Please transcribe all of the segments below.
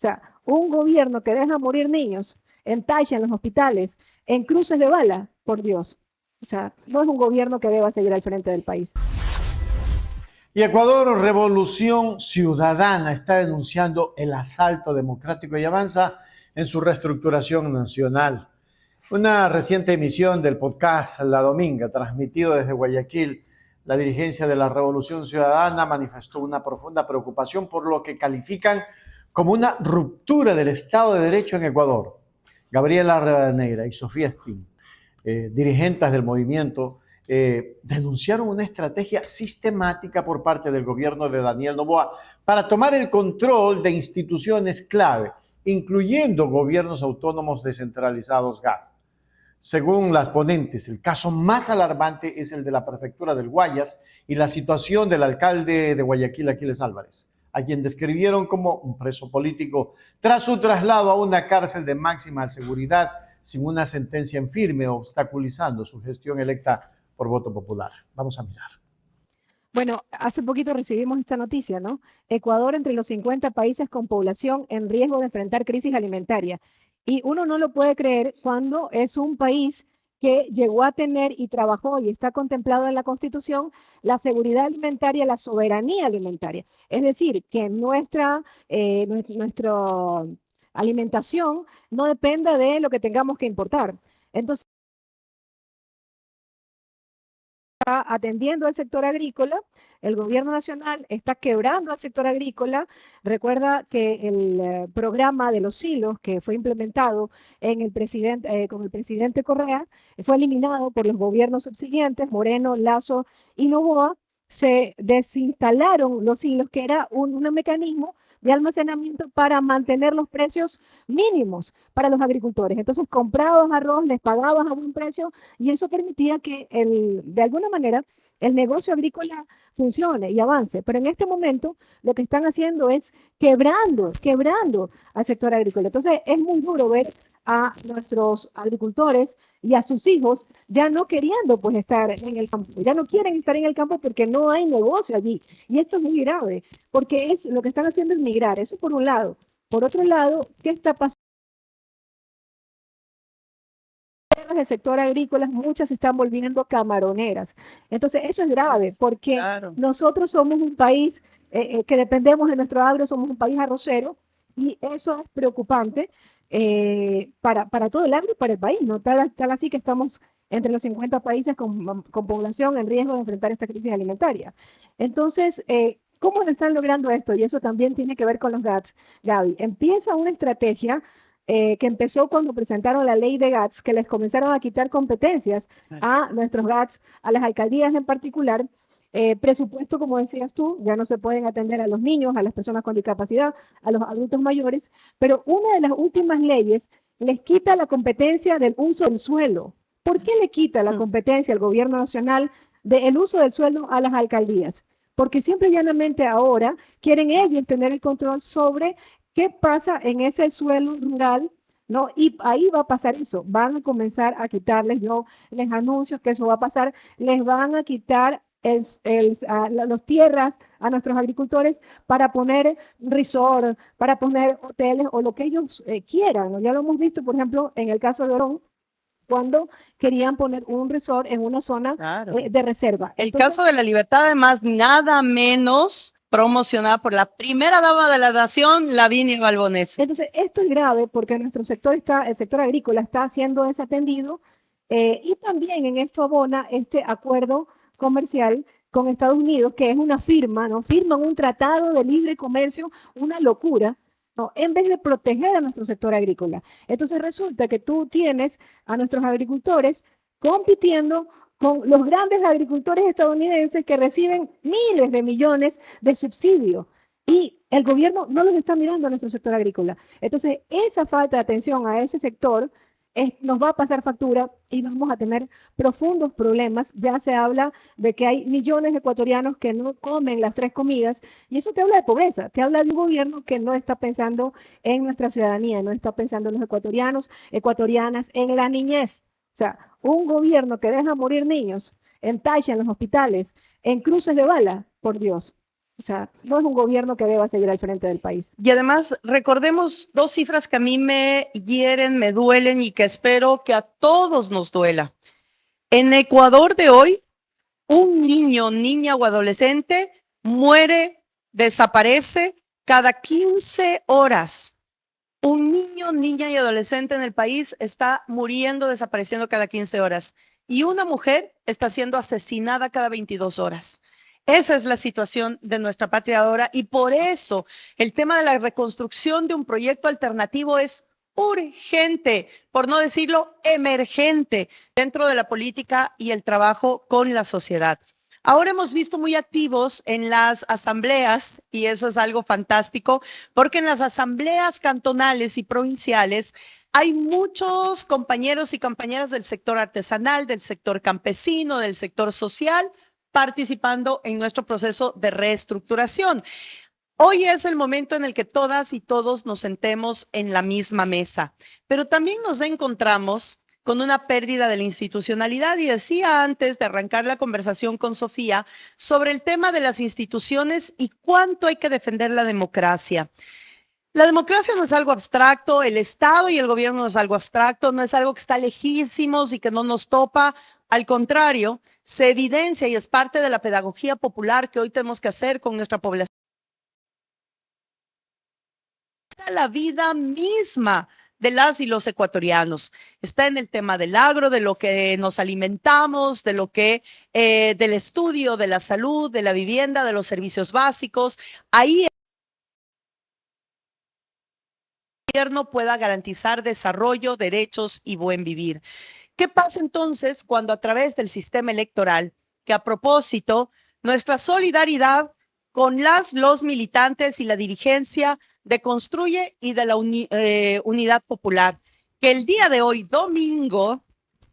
sea, un gobierno que deja morir niños en Tacha, en los hospitales, en cruces de bala, por Dios. O sea, no es un gobierno que deba seguir al frente del país. Y Ecuador Revolución Ciudadana está denunciando el asalto democrático y avanza en su reestructuración nacional. Una reciente emisión del podcast La Dominga, transmitido desde Guayaquil, la dirigencia de la Revolución Ciudadana manifestó una profunda preocupación por lo que califican como una ruptura del Estado de Derecho en Ecuador. Gabriela Rivadeneira y Sofía Espín, dirigentes del movimiento, denunciaron una estrategia sistemática por parte del gobierno de Daniel Noboa para tomar el control de instituciones clave, incluyendo gobiernos autónomos descentralizados GAD. Según las ponentes, el caso más alarmante es el de la prefectura del Guayas y la situación del alcalde de Guayaquil, Aquiles Álvarez, a quien describieron como un preso político tras su traslado a una cárcel de máxima seguridad sin una sentencia en firme, obstaculizando su gestión electa por voto popular. Vamos a mirar. Bueno, hace poquito recibimos esta noticia, ¿no? Ecuador entre los 50 países con población en riesgo de enfrentar crisis alimentaria. Y uno no lo puede creer cuando es un país que llegó a tener y trabajó y está contemplado en la Constitución la seguridad alimentaria, la soberanía alimentaria. Es decir, que nuestra alimentación no dependa de lo que tengamos que importar. Entonces, atendiendo al sector agrícola, el gobierno nacional está quebrando al sector agrícola. Recuerda que el programa de los silos que fue implementado con el presidente Correa fue eliminado por los gobiernos subsiguientes, Moreno, Lazo y Noboa. Se desinstalaron los silos, que era un mecanismo de almacenamiento para mantener los precios mínimos para los agricultores. Entonces comprabas arroz, les pagabas a buen precio y eso permitía que de alguna manera el negocio agrícola funcione y avance. Pero en este momento lo que están haciendo es quebrando al sector agrícola. Entonces es muy duro ver a nuestros agricultores y a sus hijos ya no queriendo pues estar en el campo, ya no quieren estar en el campo porque no hay negocio allí. Y esto es muy grave, porque lo que están haciendo es migrar, eso por un lado. Por otro lado, ¿qué está pasando? Del sector agrícola, muchas se están volviendo camaroneras. Entonces, eso es grave porque Claro. nosotros somos un país que dependemos de nuestro agro, somos un país arrocero y eso es preocupante para todo el agro y para el país, ¿no? Tal así que estamos entre los 50 países con población en riesgo de enfrentar esta crisis alimentaria. Entonces, ¿cómo lo están logrando esto? Y eso también tiene que ver con los GATS, Gaby. Empieza una estrategia que empezó cuando presentaron la ley de GATS, que les comenzaron a quitar competencias a nuestros GATS, a las alcaldías en particular. Presupuesto, como decías tú, ya no se pueden atender a los niños, a las personas con discapacidad, a los adultos mayores, pero una de las últimas leyes les quita la competencia del uso del suelo. ¿Por qué le quita la competencia al gobierno nacional del uso del suelo a las alcaldías? Porque simple y llanamente ahora quieren ellos tener el control sobre qué pasa en ese suelo rural, ¿no? Y ahí va a pasar eso, van a comenzar a quitarles, yo les anuncio que eso va a pasar, les van a quitar las tierras a nuestros agricultores para poner resort, para poner hoteles o lo que ellos quieran, ¿no? Ya lo hemos visto, por ejemplo, en el caso de Orón, cuando querían poner un resort en una zona de reserva. El caso de la libertad, además, nada menos promocionada por la primera dama de la nación, Lavinia Balbonesi. Entonces, esto es grave porque nuestro sector el sector agrícola está siendo desatendido y también en esto abona este acuerdo comercial con Estados Unidos, que es una firma, ¿no? Firman un tratado de libre comercio, una locura, ¿no? En vez de proteger a nuestro sector agrícola. Entonces resulta que tú tienes a nuestros agricultores compitiendo con los grandes agricultores estadounidenses que reciben miles de millones de subsidios. Y el gobierno no los está mirando a nuestro sector agrícola. Entonces, esa falta de atención a ese sector nos va a pasar factura y vamos a tener profundos problemas. Ya se habla de que hay millones de ecuatorianos que no comen las 3 comidas y eso te habla de pobreza, te habla de un gobierno que no está pensando en nuestra ciudadanía, no está pensando en los ecuatorianos, ecuatorianas, en la niñez. O sea, un gobierno que deja morir niños en Tacha, en los hospitales, en cruces de bala, por Dios. O sea, no es un gobierno que deba seguir al frente del país. Y además, recordemos dos cifras que a mí me hieren, me duelen y que espero que a todos nos duela. En Ecuador de hoy, un niño, niña o adolescente muere, desaparece cada 15 horas. Un niño, niña y adolescente en el país está muriendo, desapareciendo cada 15 horas. Y una mujer está siendo asesinada cada 22 horas. Esa es la situación de nuestra patria ahora y por eso el tema de la reconstrucción de un proyecto alternativo es urgente, por no decirlo emergente, dentro de la política y el trabajo con la sociedad. Ahora hemos visto muy activos en las asambleas, y eso es algo fantástico, porque en las asambleas cantonales y provinciales hay muchos compañeros y compañeras del sector artesanal, del sector campesino, del sector social, participando en nuestro proceso de reestructuración. Hoy es el momento en el que todas y todos nos sentemos en la misma mesa, pero también nos encontramos con una pérdida de la institucionalidad y decía antes de arrancar la conversación con Sofía sobre el tema de las instituciones y cuánto hay que defender la democracia. La democracia no es algo abstracto, el Estado y el gobierno no es algo abstracto, no es algo que está lejísimos y que no nos topa. Al contrario, se evidencia y es parte de la pedagogía popular que hoy tenemos que hacer con nuestra población. La vida misma de las y los ecuatorianos. Está en el tema del agro, de lo que nos alimentamos, de lo que, del estudio, de la salud, de la vivienda, de los servicios básicos. Ahí el gobierno pueda garantizar desarrollo, derechos y buen vivir. ¿Qué pasa entonces cuando a través del sistema electoral, que a propósito, nuestra solidaridad con los militantes y la dirigencia de Construye y de la Unidad Popular, que el día de hoy, domingo,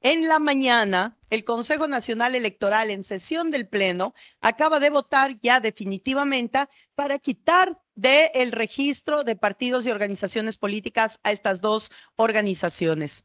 en la mañana, el Consejo Nacional Electoral en sesión del Pleno acaba de votar ya definitivamente para quitar del registro de partidos y organizaciones políticas a estas dos organizaciones.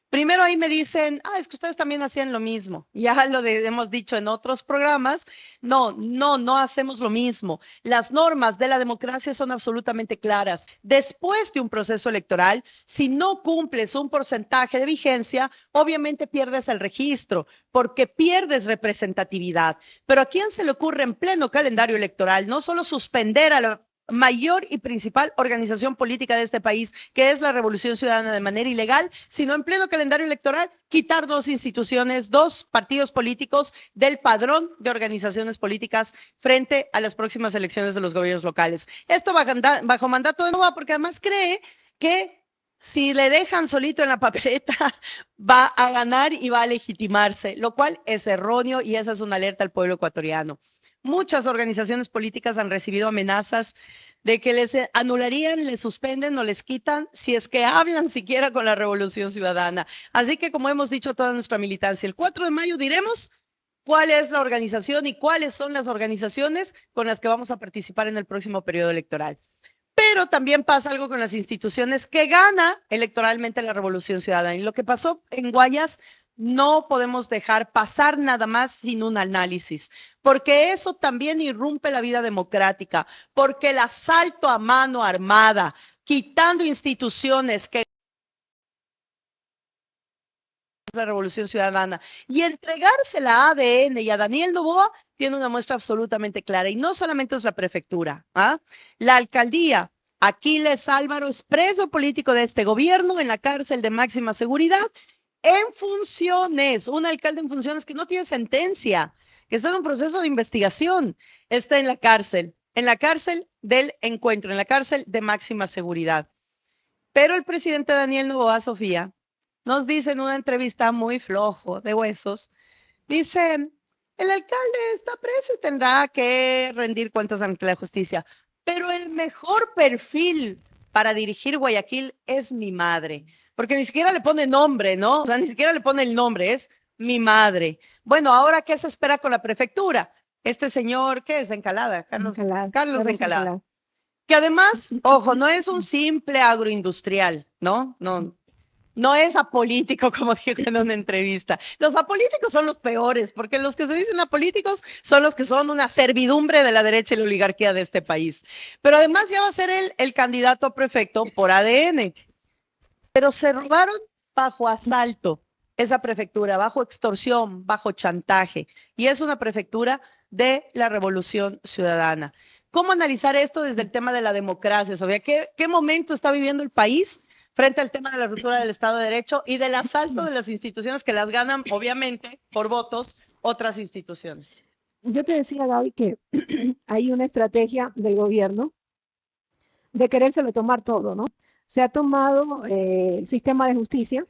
Primero ahí me dicen, es que ustedes también hacían lo mismo. Ya hemos dicho en otros programas. No hacemos lo mismo. Las normas de la democracia son absolutamente claras. Después de un proceso electoral, si no cumples un porcentaje de vigencia, obviamente pierdes el registro porque pierdes representatividad. Pero ¿a quién se le ocurre en pleno calendario electoral no solo suspender a la mayor y principal organización política de este país, que es la Revolución Ciudadana de manera ilegal, sino en pleno calendario electoral, quitar dos instituciones, dos partidos políticos del padrón de organizaciones políticas frente a las próximas elecciones de los gobiernos locales? Esto bajo mandato de Nova, porque además cree que si le dejan solito en la papeleta, va a ganar y va a legitimarse, lo cual es erróneo y esa es una alerta al pueblo ecuatoriano. Muchas organizaciones políticas han recibido amenazas de que les anularían, les suspenden o les quitan si es que hablan siquiera con la Revolución Ciudadana. Así que, como hemos dicho a toda nuestra militancia, el 4 de mayo diremos cuál es la organización y cuáles son las organizaciones con las que vamos a participar en el próximo periodo electoral. Pero también pasa algo con las instituciones que gana electoralmente la Revolución Ciudadana. Y lo que pasó en Guayas no podemos dejar pasar nada más sin un análisis, porque eso también irrumpe la vida democrática, porque el asalto a mano armada, quitando instituciones que la Revolución Ciudadana y entregársela a ADN y a Daniel Noboa tiene una muestra absolutamente clara. Y no solamente es la prefectura, la alcaldía. Aquiles Álvaro es preso político de este gobierno en la cárcel de máxima seguridad en funciones, un alcalde en funciones que no tiene sentencia, que está en un proceso de investigación, está en la cárcel del encuentro, en la cárcel de máxima seguridad. Pero el presidente Daniel Noboa, Sofía, nos dice en una entrevista muy flojo, de huesos, dice, el alcalde está preso y tendrá que rendir cuentas ante la justicia, pero el mejor perfil para dirigir Guayaquil es mi madre. Porque ni siquiera le pone nombre, ¿no? O sea, ni siquiera le pone el nombre, es mi madre. Bueno, ahora, ¿qué se espera con la prefectura? Este señor, ¿qué es? Encalada, Carlos Encalada. Que además, ojo, no es un simple agroindustrial, ¿no? No es apolítico, como dijo en una entrevista. Los apolíticos son los peores, porque los que se dicen apolíticos son los que son una servidumbre de la derecha y la oligarquía de este país. Pero además ya va a ser el candidato a prefecto por ADN. Pero se robaron bajo asalto esa prefectura, bajo extorsión, bajo chantaje. Y es una prefectura de la Revolución Ciudadana. ¿Cómo analizar esto desde el tema de la democracia, Sofía? ¿Qué momento está viviendo el país frente al tema de la ruptura del Estado de Derecho y del asalto de las instituciones que las ganan, obviamente, por votos, otras instituciones? Yo te decía, Gaby, que hay una estrategia del gobierno de querérselo tomar todo, ¿no? Se ha tomado el sistema de justicia,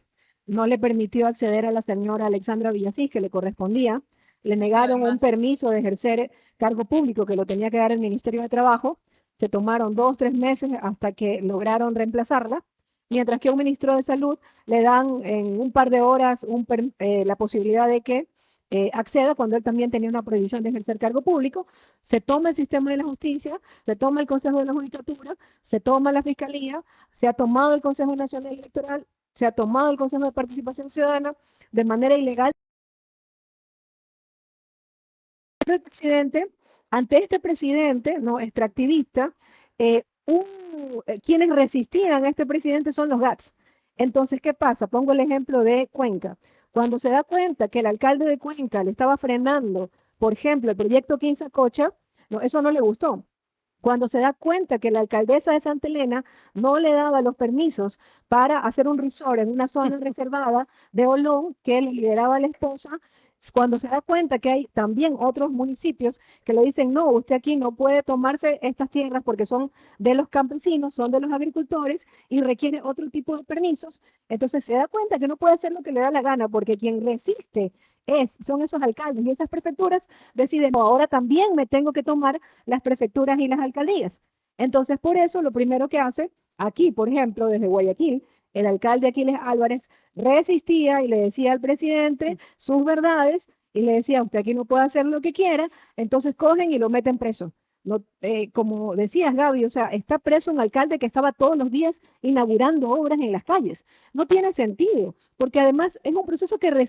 no le permitió acceder a la señora Alexandra Villasís, que le correspondía, le negaron un permiso de ejercer cargo público que lo tenía que dar el Ministerio de Trabajo, se tomaron 2 o 3 meses hasta que lograron reemplazarla, mientras que a un ministro de Salud le dan en un par de horas la posibilidad de que acceda cuando él también tenía una prohibición de ejercer cargo público. Se toma el sistema de la justicia, se toma el Consejo de la Judicatura, se toma la Fiscalía, se ha tomado el Consejo Nacional Electoral, se ha tomado el Consejo de Participación Ciudadana de manera ilegal. El presidente, ante este presidente no extractivista, quienes resistían a este presidente son los GATS. Entonces, ¿qué pasa? Pongo el ejemplo de Cuenca. Cuando se da cuenta que el alcalde de Cuenca le estaba frenando, por ejemplo, el proyecto Quinzacocha, no, eso no le gustó. Cuando se da cuenta que la alcaldesa de Santa Elena no le daba los permisos para hacer un resort en una zona reservada de Olón, que le lideraba la esposa, cuando se da cuenta que hay también otros municipios que le dicen, no, usted aquí no puede tomarse estas tierras porque son de los campesinos, son de los agricultores y requiere otro tipo de permisos, entonces se da cuenta que no puede hacer lo que le da la gana porque quien resiste son esos alcaldes y esas prefecturas deciden, no, ahora también me tengo que tomar las prefecturas y las alcaldías. Entonces, por eso, lo primero que hace aquí, por ejemplo, desde Guayaquil, el alcalde Aquiles Álvarez resistía y le decía al presidente sus verdades y le decía, usted aquí no puede hacer lo que quiera, entonces cogen y lo meten preso. No, como decías, Gaby, o sea, está preso un alcalde que estaba todos los días inaugurando obras en las calles. No tiene sentido, porque además es un proceso que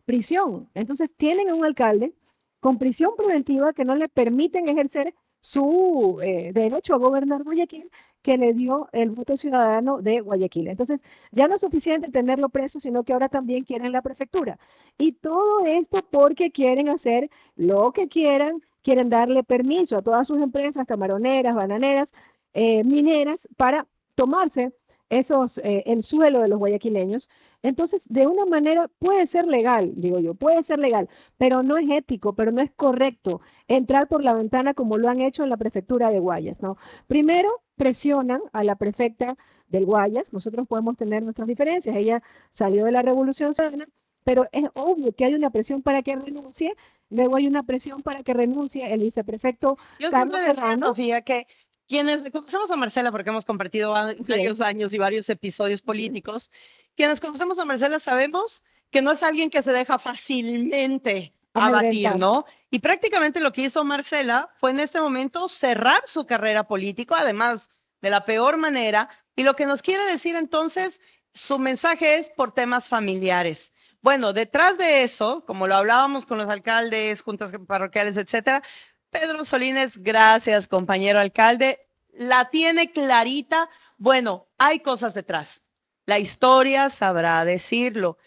prisión. Entonces tienen a un alcalde con prisión preventiva que no le permiten ejercer su derecho a gobernar Guayaquil, que le dio el voto ciudadano de Guayaquil. Entonces, ya no es suficiente tenerlo preso, sino que ahora también quieren la prefectura. Y todo esto porque quieren hacer lo que quieran, quieren darle permiso a todas sus empresas, camaroneras, bananeras, mineras, para tomarse el suelo de los guayaquileños. Entonces, de una manera puede ser legal, digo yo, puede ser legal, pero no es ético, pero no es correcto entrar por la ventana como lo han hecho en la prefectura de Guayas, ¿no? Primero, presionan a la prefecta del Guayas, nosotros podemos tener nuestras diferencias, ella salió de la Revolución Ciudadana, pero es obvio que hay una presión para que renuncie, luego hay una presión para que renuncie el viceprefecto Yo Carlos siempre decía, Serrano. Sofía, que quienes conocemos a Marcela, porque hemos compartido varios años y varios episodios políticos, quienes conocemos a Marcela sabemos que no es alguien que se deja fácilmente abatir, ¿no? Y prácticamente lo que hizo Marcela fue en este momento cerrar su carrera política, además de la peor manera, y lo que nos quiere decir entonces, su mensaje es por temas familiares. Bueno, detrás de eso, como lo hablábamos con los alcaldes, juntas parroquiales, etcétera, Pedro Solínez, gracias, compañero alcalde. La tiene clarita. Bueno, hay cosas detrás. La historia sabrá decirlo.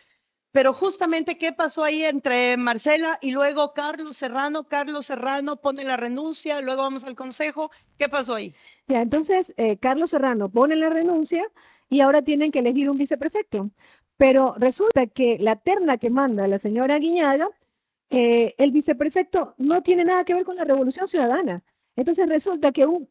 Pero justamente, ¿qué pasó ahí entre Marcela y luego Carlos Serrano? Carlos Serrano pone la renuncia, luego vamos al consejo. ¿Qué pasó ahí? Ya, entonces, Carlos Serrano pone la renuncia y ahora tienen que elegir un viceprefecto. Pero resulta que la terna que manda la señora Guiñaga, el viceprefecto no tiene nada que ver con la Revolución Ciudadana. Entonces resulta que un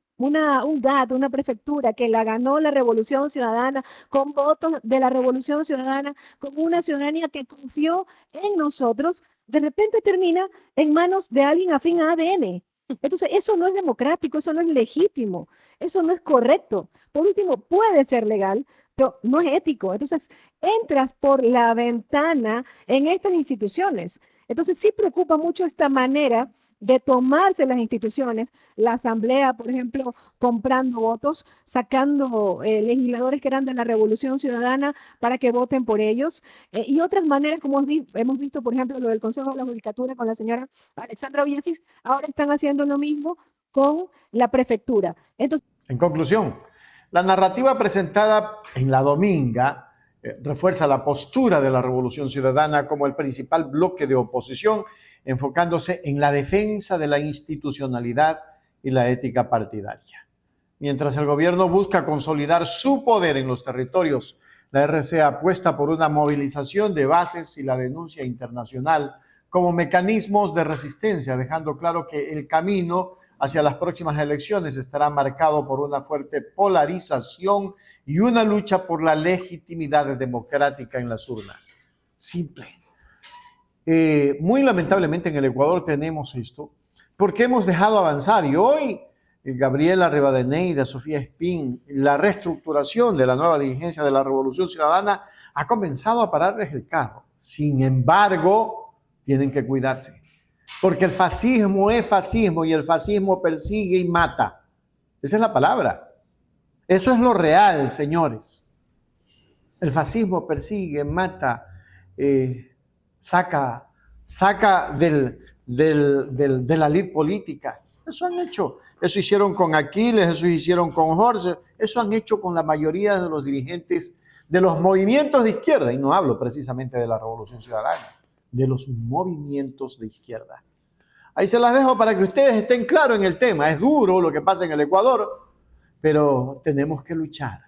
GAT, una prefectura que la ganó la Revolución Ciudadana, con votos de la Revolución Ciudadana, con una ciudadanía que confió en nosotros, de repente termina en manos de alguien afín a ADN. Entonces, eso no es democrático, eso no es legítimo, eso no es correcto. Por último, puede ser legal, pero no es ético. Entonces, entras por la ventana en estas instituciones. Entonces, sí preocupa mucho esta manera de tomarse las instituciones, la Asamblea, por ejemplo, comprando votos, sacando legisladores que eran de la Revolución Ciudadana para que voten por ellos, y otras maneras, como hemos visto, por ejemplo, lo del Consejo de la Judicatura con la señora Alexandra Villasís, ahora están haciendo lo mismo con la prefectura. Entonces, en conclusión, la narrativa presentada en La Dominga refuerza la postura de la Revolución Ciudadana como el principal bloque de oposición, enfocándose en la defensa de la institucionalidad y la ética partidaria. Mientras el gobierno busca consolidar su poder en los territorios, la RC apuesta por una movilización de bases y la denuncia internacional como mecanismos de resistencia, dejando claro que el camino hacia las próximas elecciones estará marcado por una fuerte polarización y una lucha por la legitimidad democrática en las urnas. Simple. Muy lamentablemente en el Ecuador tenemos esto, porque hemos dejado avanzar y hoy Gabriela Rivadeneira, Sofía Espín, la reestructuración de la nueva dirigencia de la Revolución Ciudadana ha comenzado a pararles el carro. Sin embargo, tienen que cuidarse, porque el fascismo es fascismo y el fascismo persigue y mata. Esa es la palabra. Eso es lo real, señores. El fascismo persigue, mata, saca de la lid política. Eso han hecho. Eso hicieron con Aquiles, eso hicieron con Jorge, eso han hecho con la mayoría de los dirigentes de los movimientos de izquierda. Y no hablo precisamente de la Revolución Ciudadana, de los movimientos de izquierda. Ahí se las dejo para que ustedes estén claros en el tema. Es duro lo que pasa en el Ecuador, pero tenemos que luchar.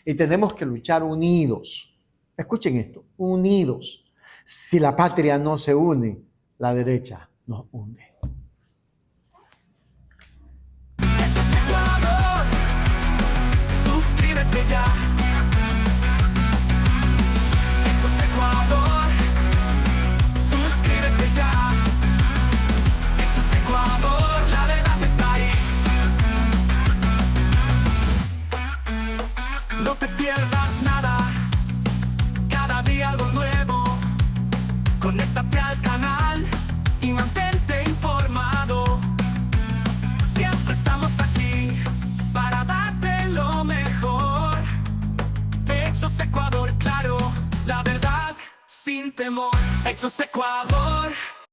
Y tenemos que luchar unidos. Escuchen esto, unidos. Si la patria no se une, la derecha nos hunde. Suscríbete ya. Hechos Ecuador. Suscríbete ya. Hechos Ecuador. La verdad está ahí. No te pierdas nada. Cada día algo nuevo. Conéctate al canal y mantente informado. Siempre estamos aquí para darte lo mejor. Hechos Ecuador, claro, la verdad sin temor. Hechos Ecuador.